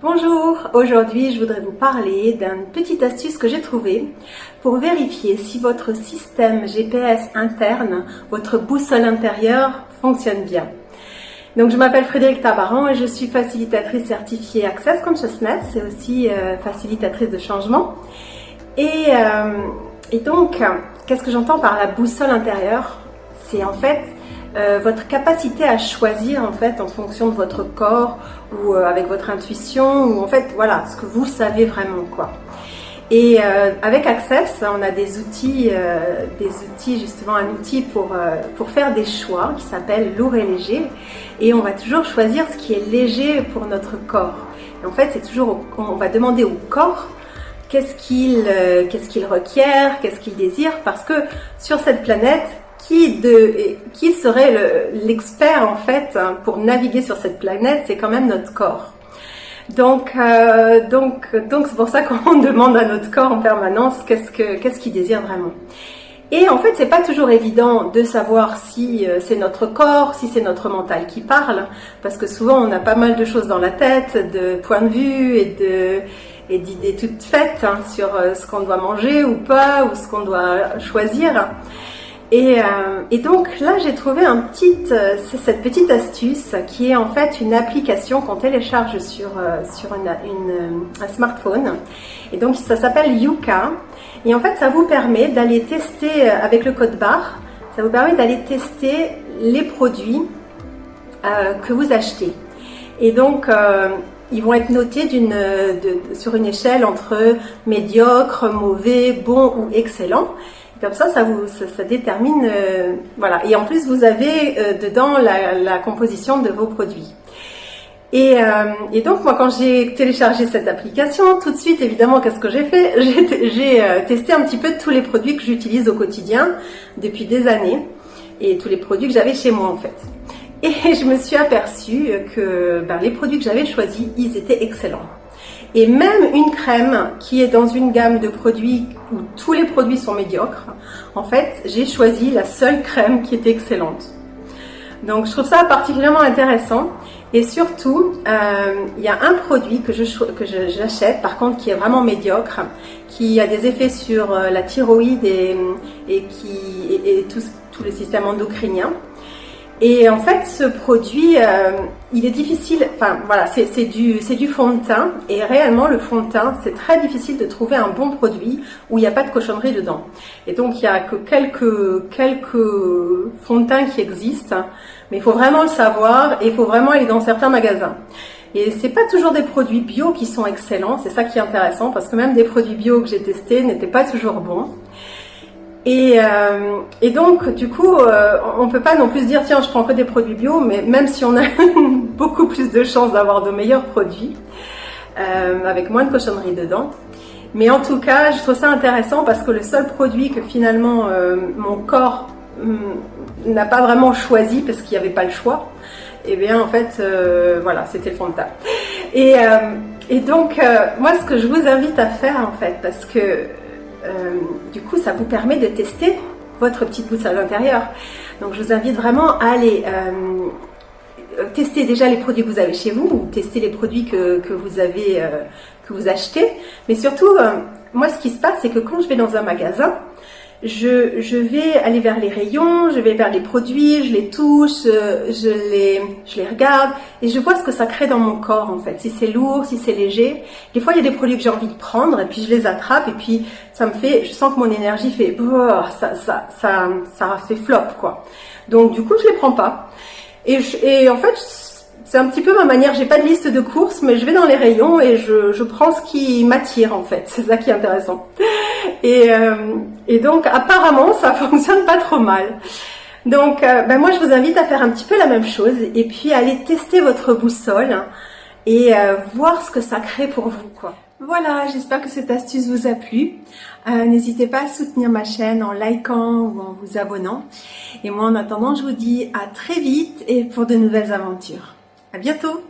Bonjour, aujourd'hui je voudrais vous parler d'une petite astuce que j'ai trouvée pour vérifier si votre système GPS interne, votre boussole intérieure fonctionne bien. Donc je m'appelle Frédéric Tabaran et je suis facilitatrice certifiée Access Consciousness et aussi facilitatrice de changement. Et donc, qu'est-ce que j'entends par la boussole intérieure? C'est en fait votre capacité à choisir en fait en fonction de votre corps ou avec votre intuition ou en fait voilà ce que vous savez vraiment quoi. Et avec Access, on a des outils justement un outil pour faire des choix qui s'appelle lourd et léger, et on va toujours choisir ce qui est léger pour notre corps. Et en fait, c'est toujours on va demander au corps qu'est-ce qu'il requiert, qu'est-ce qu'il désire, parce que sur cette planète, qui serait l'expert en fait pour naviguer sur cette planète, c'est quand même notre corps. Donc c'est pour ça qu'on demande à notre corps en permanence qu'est-ce qu'il désire vraiment. Et en fait, c'est pas toujours évident de savoir si c'est notre corps, si c'est notre mental qui parle, parce que souvent on a pas mal de choses dans la tête, de points de vue et d'idées toutes faites sur ce qu'on doit manger ou pas, ou ce qu'on doit choisir. Et donc là, j'ai trouvé cette petite astuce qui est en fait une application qu'on télécharge sur un smartphone. Et donc ça s'appelle Yuka. Et en fait, ça vous permet d'aller tester avec le code barre. Ça vous permet d'aller tester les produits que vous achetez. Et donc ils vont être notés sur une échelle entre médiocre, mauvais, bon ou excellent. Comme ça détermine, voilà. Et en plus, vous avez dedans la composition de vos produits. Et donc, moi, quand j'ai téléchargé cette application, tout de suite, évidemment, qu'est-ce que j'ai fait? J'ai testé un petit peu tous les produits que j'utilise au quotidien depuis des années, et tous les produits que j'avais chez moi, en fait. Et je me suis aperçue que les produits que j'avais choisis, ils étaient excellents. Et même une crème qui est dans une gamme de produits où tous les produits sont médiocres, en fait, j'ai choisi la seule crème qui était excellente. Donc, je trouve ça particulièrement intéressant. Et surtout, il y a un produit que j'achète, par contre, qui est vraiment médiocre, qui a des effets sur la thyroïde et tout le système endocrinien. Et en fait, ce produit, il est difficile, enfin voilà, c'est du fond de teint, et réellement le fond de teint, c'est très difficile de trouver un bon produit où il n'y a pas de cochonnerie dedans. Et donc, il n'y a que quelques fonds de teint qui existent, mais il faut vraiment le savoir et il faut vraiment aller dans certains magasins. Et c'est pas toujours des produits bio qui sont excellents, c'est ça qui est intéressant, parce que même des produits bio que j'ai testés n'étaient pas toujours bons. Et donc, du coup, on peut pas non plus se dire, tiens, je prends que des produits bio, mais même si on a beaucoup plus de chances d'avoir de meilleurs produits, avec moins de cochonneries dedans. Mais en tout cas, je trouve ça intéressant parce que le seul produit que finalement mon corps n'a pas vraiment choisi parce qu'il n'y avait pas le choix, et bien en fait, voilà, c'était le fond de teint. Et donc, moi, ce que je vous invite à faire en fait, parce que du coup, ça vous permet de tester votre petite boussole intérieure. Donc, je vous invite vraiment à aller tester déjà les produits que vous avez chez vous, ou tester les produits que vous achetez. Mais surtout, moi, ce qui se passe, c'est que quand je vais dans un magasin, je vais aller vers les rayons, je vais vers les produits, je les touche, je les regarde et je vois ce que ça crée dans mon corps en fait. Si c'est lourd, si c'est léger. Des fois, il y a des produits que j'ai envie de prendre et puis je les attrape et puis je sens que mon énergie fait ça fait flop quoi. Donc du coup, je les prends pas. Et en fait, c'est un petit peu ma manière. J'ai pas de liste de courses, mais je vais dans les rayons et je prends ce qui m'attire en fait. C'est ça qui est intéressant. Et donc apparemment ça fonctionne pas trop mal. Donc moi je vous invite à faire un petit peu la même chose et puis aller tester votre boussole et voir ce que ça crée pour vous quoi. Voilà, j'espère que cette astuce vous a plu. N'hésitez pas à soutenir ma chaîne en likant ou en vous abonnant. Et moi en attendant, je vous dis à très vite et pour de nouvelles aventures. À bientôt!